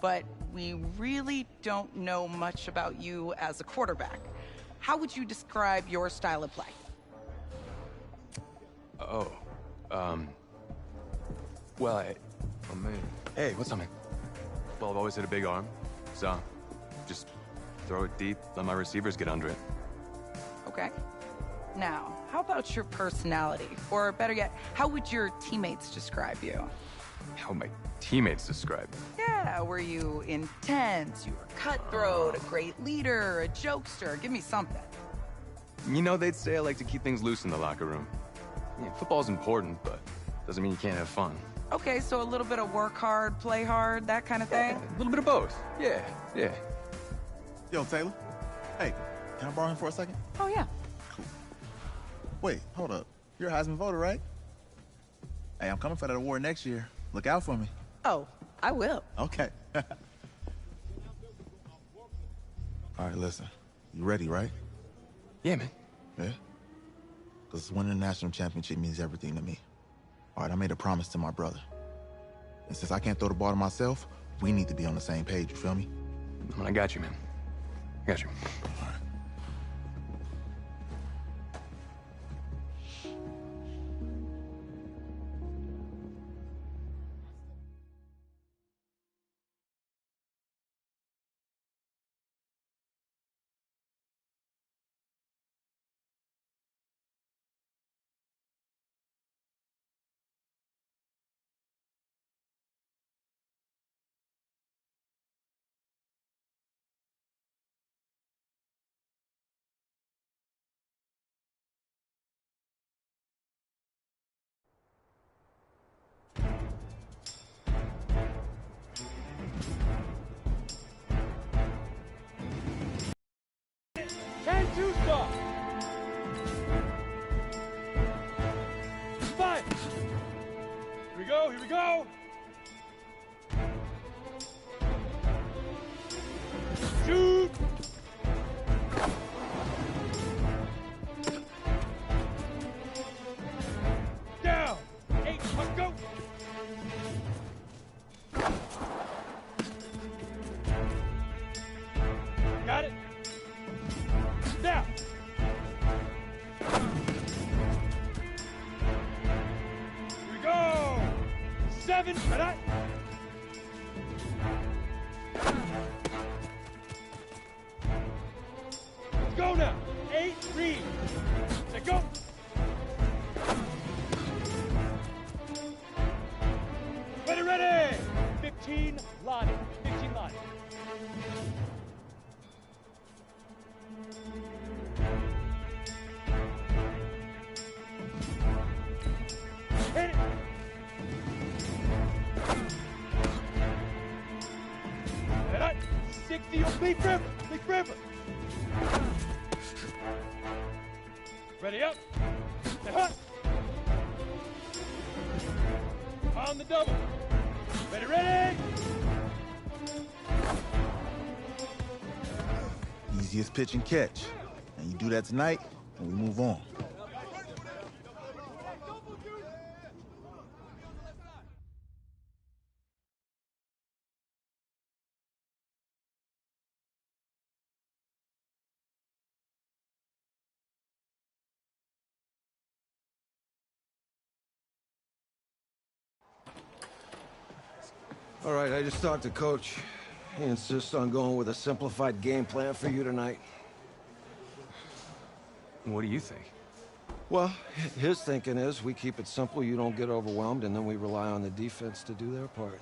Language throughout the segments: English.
but we really don't know much about you as a quarterback. How would you describe your style of play? Well, oh man. Hey, what's up, man? Well, I've always had a big arm, so just throw it deep, let my receivers get under it. Okay. Now, how about your personality? Or better yet, how would your teammates describe you? How would my teammates describe me? Yeah, were you intense? You were cutthroat, a great leader, a jokester? Give me something. You know, they'd say I like to keep things loose in the locker room. Yeah, football's important, but doesn't mean you can't have fun. Okay, so a little bit of work hard, play hard, that kind of thing? Yeah, a little bit of both. Yeah. Yo, Taylor. Hey, can I borrow him for a second? Oh, yeah. Cool. Wait, hold up. You're a Heisman voter, right? Hey, I'm coming for that award next year. Look out for me. Oh, I will. Okay. All right, listen. You ready, right? Yeah, man. Yeah? Because winning the national championship means everything to me. All right, I made a promise to my brother. And since I can't throw the ball to myself, we need to be on the same page, you feel me? I got you, man. I got you. All right. Here we go! Shoot! Down! 8, let's go! Got it? Down! 7, ready? Let's go now. 8, read. Let go. Ready. 15, line. 15, line. Hit it. Alright, 60, you'll be forever. Ready up. Hut. On the double. Ready. Easiest pitch and catch. And you do that tonight, and we move on. All right, I just talked to Coach. He insists on going with a simplified game plan for you tonight. What do you think? Well, his thinking is we keep it simple, you don't get overwhelmed, and then we rely on the defense to do their part.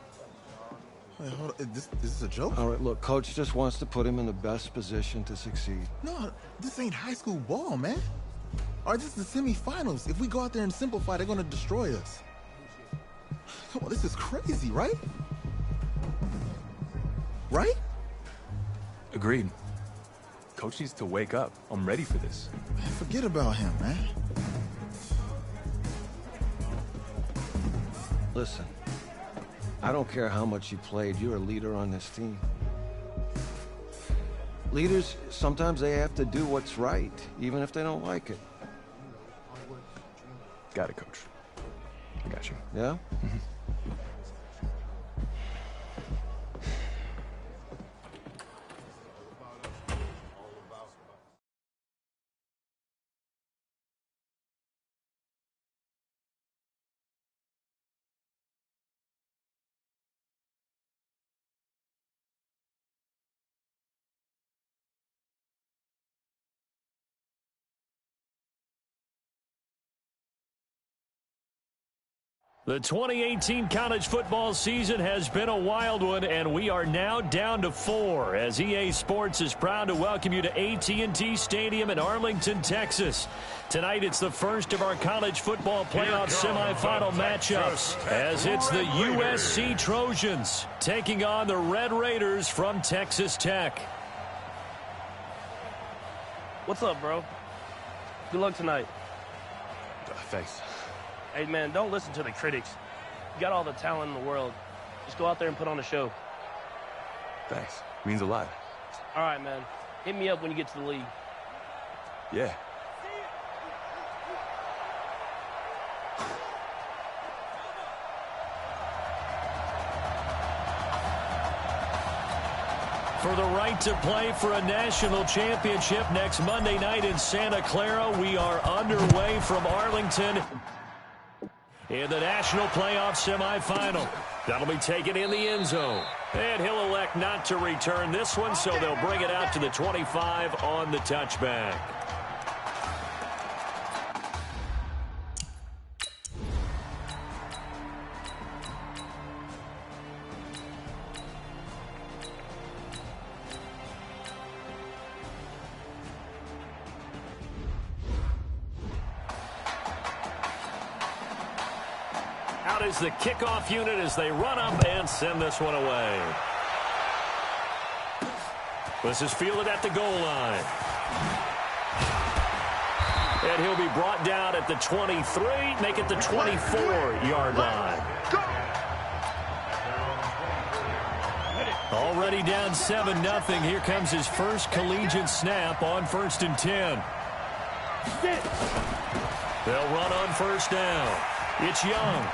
Wait, hold on. Is this a joke? All right, look, Coach just wants to put him in the best position to succeed. No, this ain't high school ball, man. All right, this is the semifinals. If we go out there and simplify, they're gonna destroy us. Come on, this is crazy, right? Right? Agreed. Coach needs to wake up. I'm ready for this. Man, forget about him, man. Listen, I don't care how much you played, you're a leader on this team. Leaders, sometimes they have to do what's right, even if they don't like it. Got it, Coach. I got you. Yeah? The 2018 college football season has been a wild one, and we are now down to 4 as EA Sports is proud to welcome you to AT&T Stadium in Arlington, Texas. Tonight, it's the first of our college football playoff semifinal matchups as it's the USC Trojans taking on the Red Raiders from Texas Tech. What's up, bro? Good luck tonight. Thanks. Hey, man, don't listen to the critics. You got all the talent in the world. Just go out there and put on a show. Thanks. Means a lot. All right, man. Hit me up when you get to the league. Yeah. For the right to play for a national championship next Monday night in Santa Clara, we are underway from Arlington in the national playoff semifinal. That'll be taken in the end zone. And he'll elect not to return this one, so they'll bring it out to the 25 on the touchback. Out is the kickoff unit as they run up and send this one away. This is fielded at the goal line. And he'll be brought down at the 23, make it the 24-yard line. Already down 7-0. Here comes his first collegiate snap on 1st and 10. They'll run on first down. It's Young.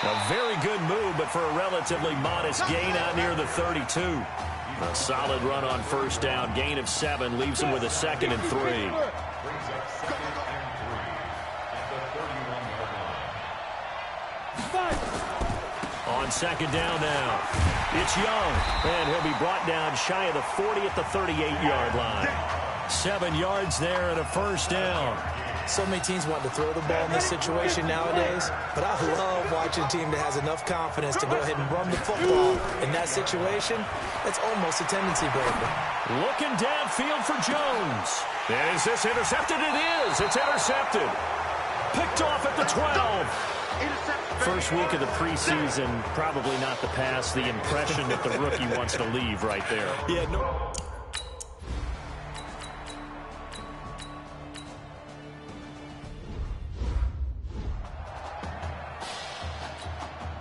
A very good move, but for a relatively modest gain out near the 32. A solid run on first down. Gain of 7 leaves him with a 2nd and 3. On 2nd down now. It's Young. And he'll be brought down shy of the 40 at the 38-yard line. 7 yards there and a first down. So many teams want to throw the ball in this situation nowadays, but I love watching a team that has enough confidence to go ahead and run the football in that situation. That's almost a tendency breaker. Looking downfield for Jones. Is this intercepted? It is. It's intercepted. Picked off at the 12. First week of the preseason, probably not the pass, the impression that the rookie wants to leave right there. Yeah, no.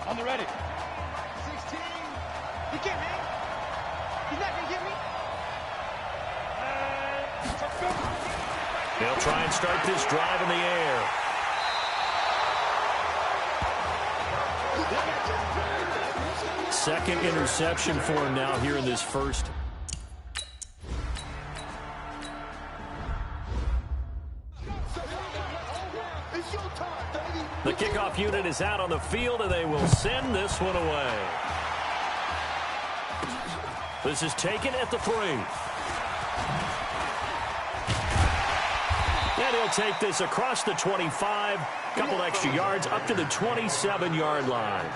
On the ready. 16. He can't hang. He's not going to get me. They'll try and start this drive in the air. Second interception for him now here in this first. The kickoff unit is out on the field, and they will send this one away. This is taken at the 3. And he'll take this across the 25, couple extra yards, up to the 27-yard line.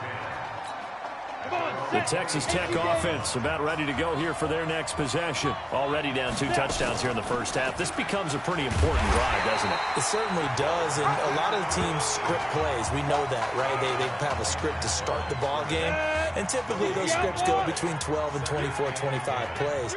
The Texas Tech offense about ready to go here for their next possession. Already down 2 touchdowns here in the first half. This becomes a pretty important drive, doesn't it? It certainly does, and a lot of the teams script plays. We know that, right? They have a script to start the ball game, and typically those scripts go between 12 and 24, 25 plays.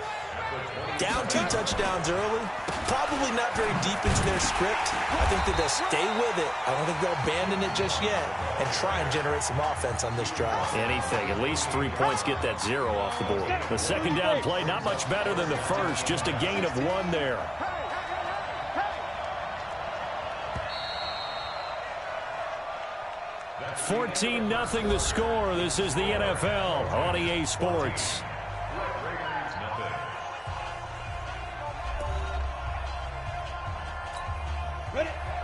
Down 2 touchdowns early, probably not very deep into their script. I think that they'll stay with it. I don't think they'll abandon it just yet and try and generate some offense on this drive. Anything. At least 3 points, get that 0 off the board. The second down play, not much better than the first. Just a gain of 1 there. $14-0 the score. This is the NFL on EA Sports.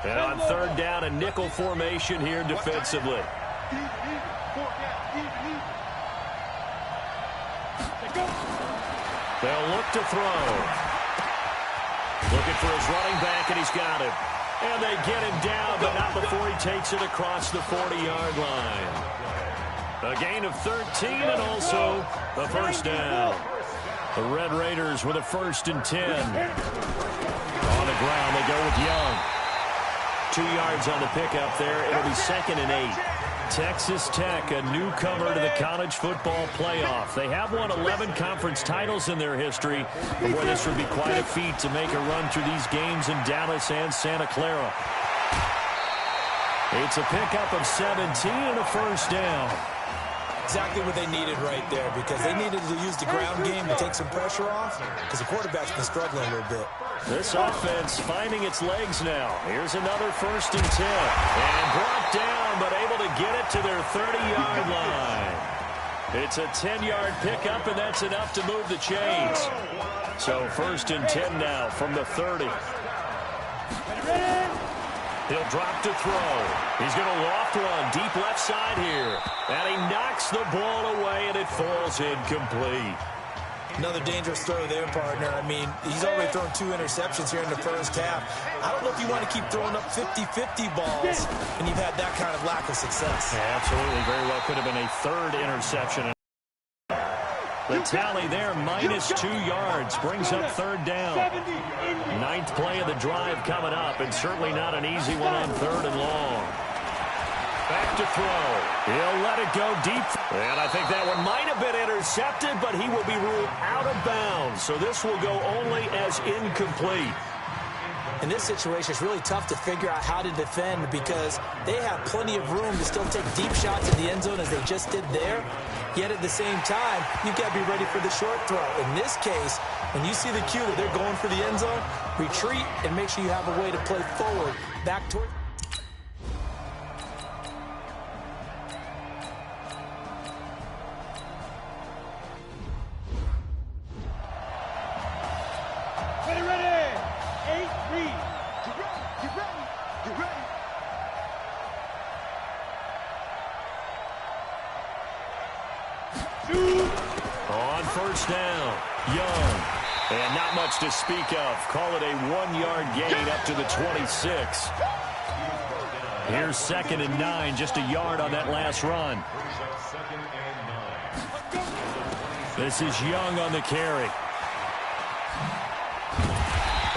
And on third down, a nickel formation here defensively. They'll look to throw. Looking for his running back, and he's got him. And they get him down, but not before he takes it across the 40-yard line. A gain of 13 and also a first down. The Red Raiders with a 1st and 10. On the ground, they go with Young. 2 yards on the pickup there. It'll be 2nd and 8. Texas Tech, a newcomer to the college football playoff. They have won 11 conference titles in their history. But boy, this would be quite a feat to make a run through these games in Dallas and Santa Clara. It's a pickup of 17 and a first down. Exactly what they needed right there, because they needed to use the ground game to take some pressure off, because the quarterback's been struggling a little bit. This offense finding its legs now. Here's another 1st and 10. And brought down, but able to get it to their 30-yard line. It's a 10-yard pickup, and that's enough to move the chains. So 1st and 10 now from the 30. He'll drop to throw. He's going to loft one deep left side here. And he knocks the ball away, and it falls incomplete. Another dangerous throw there, partner. I mean, he's already thrown 2 interceptions here in the first half. I don't know if you want to keep throwing up 50-50 balls, and you've had that kind of lack of success. Yeah, absolutely. Very well could have been a 3rd interception. The tally there, minus 2 yards, brings up 3rd down. 9th play of the drive coming up, and certainly not an easy one on 3rd and long. Back to throw. He'll let it go deep. And I think that one might have been intercepted, but he will be ruled out of bounds. So this will go only as incomplete. In this situation, it's really tough to figure out how to defend, because they have plenty of room to still take deep shots in the end zone as they just did there. Yet at the same time, you've got to be ready for the short throw. In this case, when you see the cue that they're going for the end zone, retreat and make sure you have a way to play forward back toward. On 1st down, Young. And not much to speak of. Call it a 1-yard gain up to the 26. Here's 2nd and 9, just a yard on that last run. This is Young on the carry.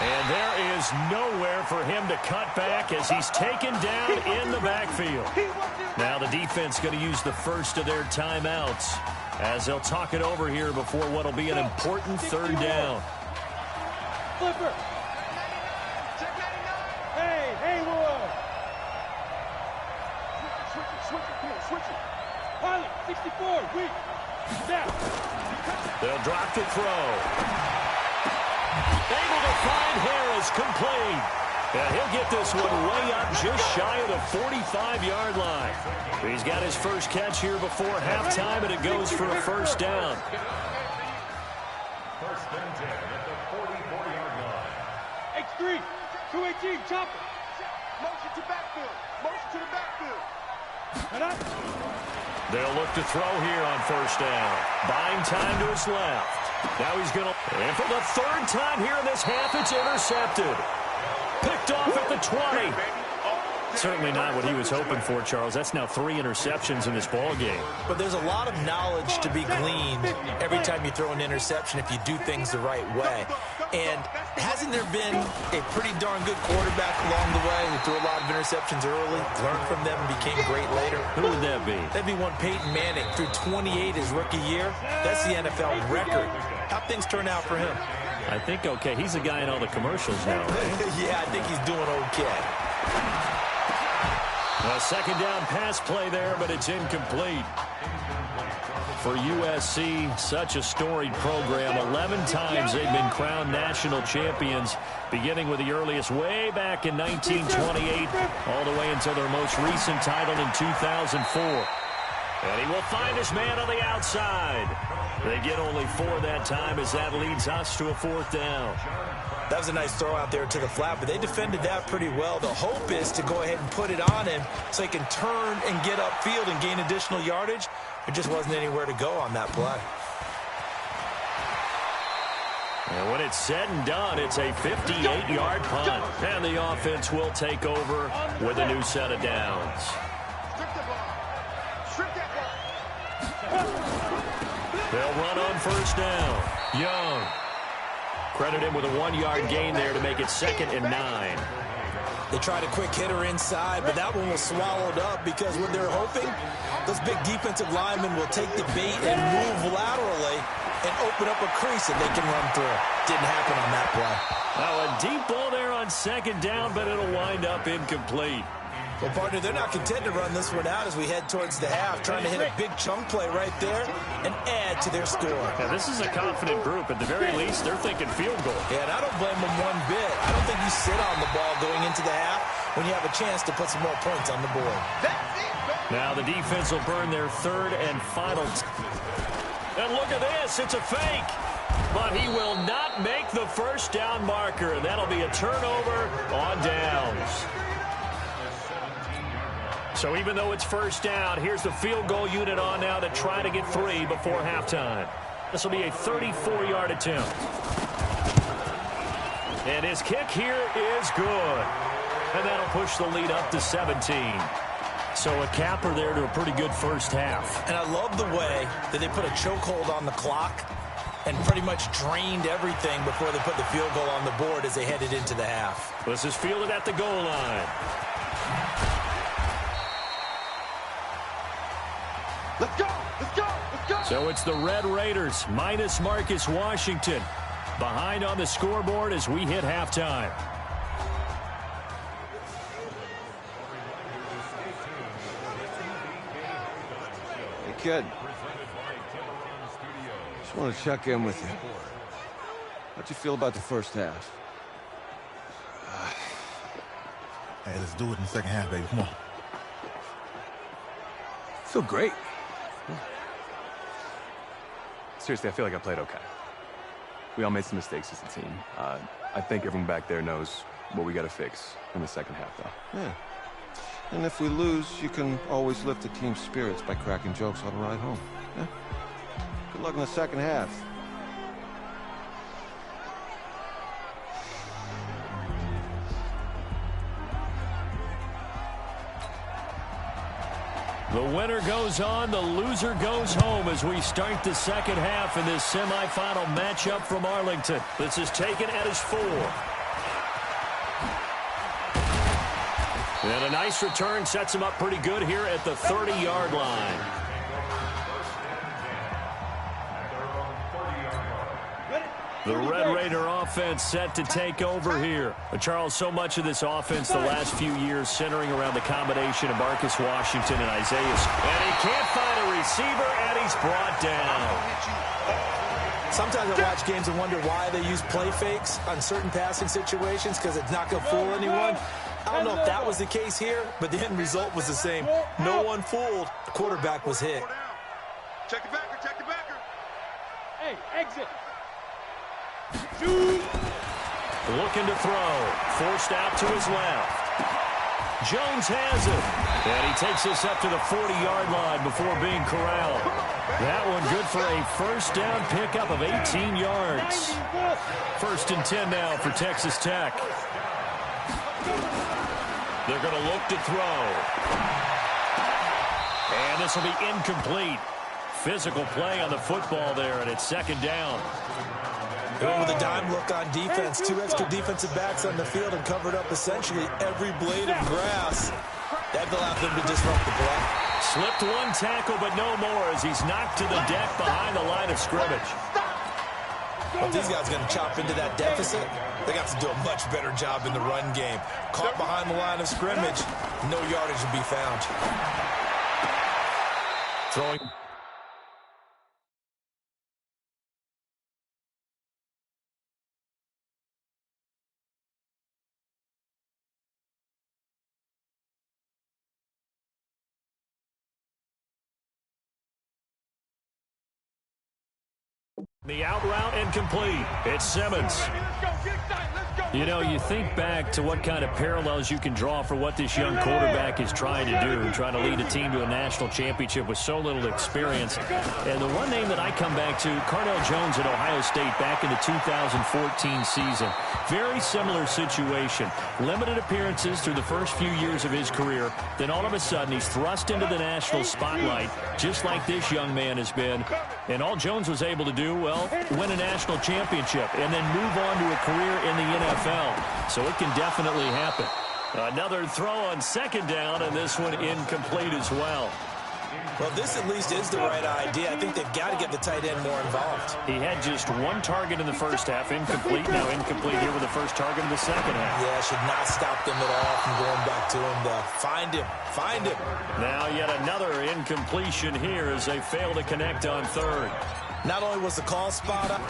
And there is nowhere for him to cut back as he's taken down in the backfield. Now the defense going to use the first of their timeouts as they'll talk it over here before what will be an important 3rd down. Flipper. Hey, whoa. Switch it. Come on, switch it. Pilot, 64, weak. Snap. They'll drop to throw. Able to find Harris, complete. And he'll get this one way up just shy of the 45-yard line. He's got his first catch here before halftime, and it goes for a 1st down. 1st and 10 at the 44-yard line. X3, 218, chopper. Motion to backfield. Motion to the backfield. They'll look to throw here on 1st down. Buying time to his left. Now he's going to... And for the 3rd time here in this half, it's intercepted. Picked off at the 20. Certainly not what he was hoping for, Charles. That's now 3 interceptions in this ball game. But there's a lot of knowledge to be gleaned every time you throw an interception if you do things the right way. And hasn't there been a pretty darn good quarterback along the way who threw a lot of interceptions early, learned from them, and became great later? Who would that be? That'd be one Peyton Manning, threw 28 his rookie year. That's the NFL record. How'd things turn out for him? I think okay. He's the guy in all the commercials now, right? Yeah, I think he's doing okay. A 2nd down pass play there, but it's incomplete. For USC, such a storied program. 11 times they've been crowned national champions, beginning with the earliest way back in 1928, all the way until their most recent title in 2004. And he will find his man on the outside. They get only 4 that time as that leads us to a 4th down. That was a nice throw out there to the flat, but they defended that pretty well. The hope is to go ahead and put it on him so he can turn and get upfield and gain additional yardage. There just wasn't anywhere to go on that play. And when it's said and done, it's a 58-yard punt. And the offense will take over with a new set of downs. They'll run on first down. Young. Credit him with a 1-yard gain there to make it 2nd and 9. They tried a quick hitter inside, but that one was swallowed up because what they're hoping, those big defensive linemen will take the bait and move laterally and open up a crease that they can run through. Didn't happen on that play. Now a deep ball there on 2nd down, but it'll wind up incomplete. Well, partner, they're not content to run this one out as we head towards the half, trying to hit a big chunk play right there and add to their score. Yeah, this is a confident group. At the very least, they're thinking field goal. Yeah, and I don't blame them one bit. I don't think you sit on the ball going into the half when you have a chance to put some more points on the board. Now the defense will burn their 3rd and final. And look at this. It's a fake. But he will not make the first down marker. And that'll be a turnover on downs. So even though it's first down, here's the field goal unit on now to try to get 3 before halftime. This will be a 34-yard attempt. And his kick here is good. And that'll push the lead up to 17. So a capper there to a pretty good first half. And I love the way that they put a chokehold on the clock and pretty much drained everything before they put the field goal on the board as they headed into the half. This is fielded at the goal line. Let's go! Let's go! Let's go! So it's the Red Raiders minus Marcus Washington. Behind on the scoreboard as we hit halftime. Hey, kid. Just want to check in with you. How'd you feel about the first half? Hey, let's do it in the second half, baby. Come on. I feel great. Seriously, I feel like I played okay. We all made some mistakes as a team. I think everyone back there knows what we got to fix in the second half, though. Yeah. And if we lose, you can always lift the team's spirits by cracking jokes on the ride home. Yeah? Good luck in the second half. The winner goes on, the loser goes home as we start the second half in this semifinal matchup from Arlington. This is taken at his 4. And a nice return sets him up pretty good here at the 30-yard line. The Red Raider offense set to take over here. But Charles, so much of this offense the last few years centering around the combination of Marcus Washington and Isaiah. And he can't find a receiver, and he's brought down. Sometimes I watch games and wonder why they use play fakes on certain passing situations because it's not going to fool anyone. I don't know if that was the case here, but the end result was the same. No one fooled. The quarterback was hit. Check the backer, check the backer. Hey, exit. Looking to throw. Forced out to his left. Jones has it. And he takes this up to the 40-yard line before being corralled. That one good for a first down pickup of 18 yards. 1st and 10 now for Texas Tech. They're going to look to throw. And this will be incomplete. Physical play on the football there, and it's 2nd down. Going with a dime look on defense. 2 extra defensive backs on the field and covered up essentially every blade of grass. That allowed them to disrupt the play. Slipped one tackle, but no more as he's knocked to the deck behind the line of scrimmage. Well, if these guys are going to chop into that deficit, they got to do a much better job in the run game. Caught behind the line of scrimmage, no yardage to be found. Throwing. The out route incomplete. It's Simmons. Let's go, get excited, let's go. You know, you think back to what kind of parallels you can draw for what this young quarterback is trying to do, trying to lead a team to a national championship with so little experience. And the one name that I come back to, Cardale Jones at Ohio State back in the 2014 season. Very similar situation. Limited appearances through the first few years of his career. Then all of a sudden, he's thrust into the national spotlight, just like this young man has been. And all Jones was able to do, well, win a national championship and then move on to a career in the NFL. So it can definitely happen. Another throw on second down, and this one incomplete as well. Well, this at least is the right idea. I think they've got to get the tight end more involved. He had just one target in the first half, incomplete. Now incomplete here with the first target in the second half. Yeah, should not stop them at all from going back to him, though. Find him. Now yet another incompletion here as they fail to connect on third. Not only was the call spot up.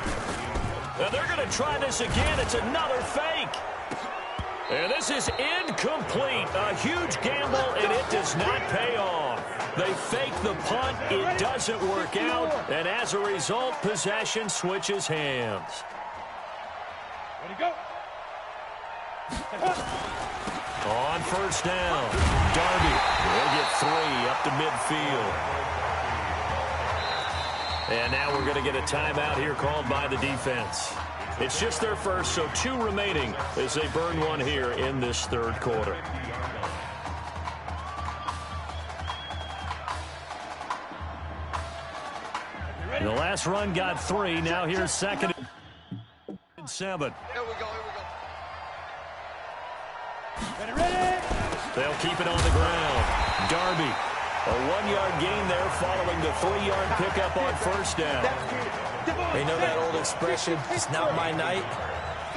Now they're going to try this again. It's another fake. And this is incomplete. A huge gamble, and it does not pay off. They fake the punt. It doesn't work out. And as a result, possession switches hands. Ready, go. On first down, Darby will get 3 up to midfield. And now we're going to get a timeout here called by the defense. It's just their first, so 2 remaining as they burn one here in this third quarter. The last run got 3. Now here's second and 7. Here we go. Ready. They'll keep it on the ground. Darby. A 1-yard gain there following the 3-yard pickup on first down. You know that old expression, it's not my night?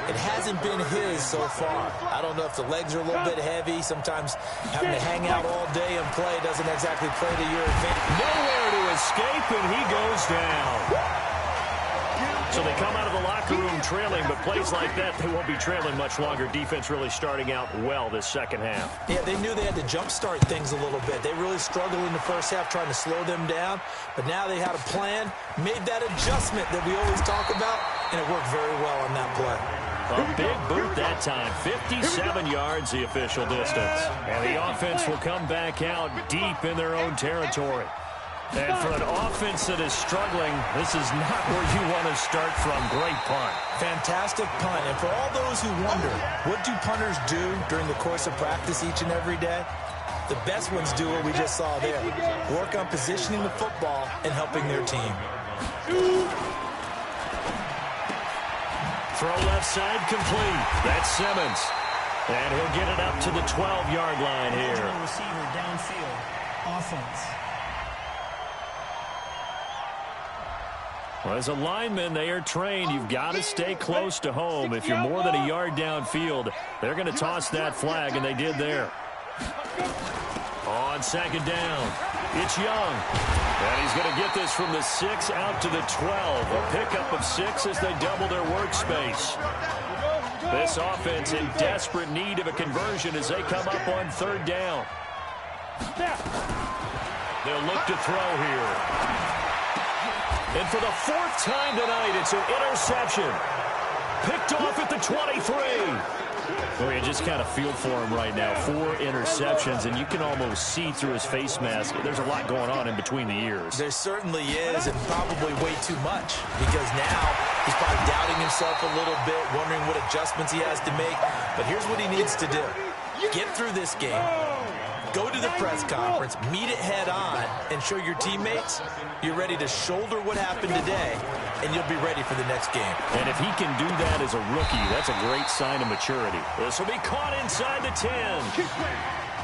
It hasn't been his so far. I don't know if the legs are a little bit heavy. Sometimes having to hang out all day and play doesn't exactly play to your advantage. Nowhere to escape, and he goes down. So they come out of the locker room trailing, but plays like that, they won't be trailing much longer. Defense really starting out well this second half. Yeah, they knew they had to jumpstart things a little bit. They really struggled in the first half trying to slow them down, but now they had a plan, made that adjustment that we always talk about, and it worked very well on that play. A big boot that time, 57 yards the official distance. And the offense will come back out deep in their own territory. And for an offense that is struggling, this is not where you want to start from. Great punt. Fantastic punt. And for all those who wonder, what do punters do during the course of practice each and every day? The best ones do what we just saw there. Work on positioning the football and helping their team. Throw left side complete. That's Simmons. And he'll get it up to the 12-yard line here. Receiver downfield. Offense. Well, as a lineman, they are trained. You've got to stay close to home. If you're more than a yard downfield, they're going to toss that flag, and they did there. On second down, it's Young. And he's going to get this from the 6 out to the 12. A pickup of 6 as they double their workspace. This offense in desperate need of a conversion as they come up on third down. They'll look to throw here. And for the 4th time tonight, it's an interception. Picked off at the 23. Well, you just kind of feel for him right now. 4 interceptions, and you can almost see through his face mask. There's a lot going on in between the ears. There certainly is, and probably way too much, because now he's probably doubting himself a little bit, wondering what adjustments he has to make. But here's what he needs to do. Get through this game. Go to the press conference, meet it head on, and show your teammates you're ready to shoulder what happened today, and you'll be ready for the next game. And if he can do that as a rookie, that's a great sign of maturity. This will be caught inside the 10.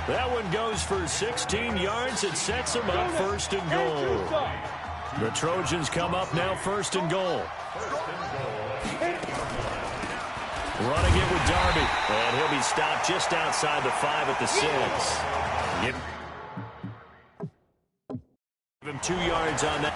That one goes for 16 yards. It sets him up first and goal. The Trojans come up now first and goal. Running it with Darby. And he'll be stopped just outside the 5 at the 6. Give him 2 yards on that.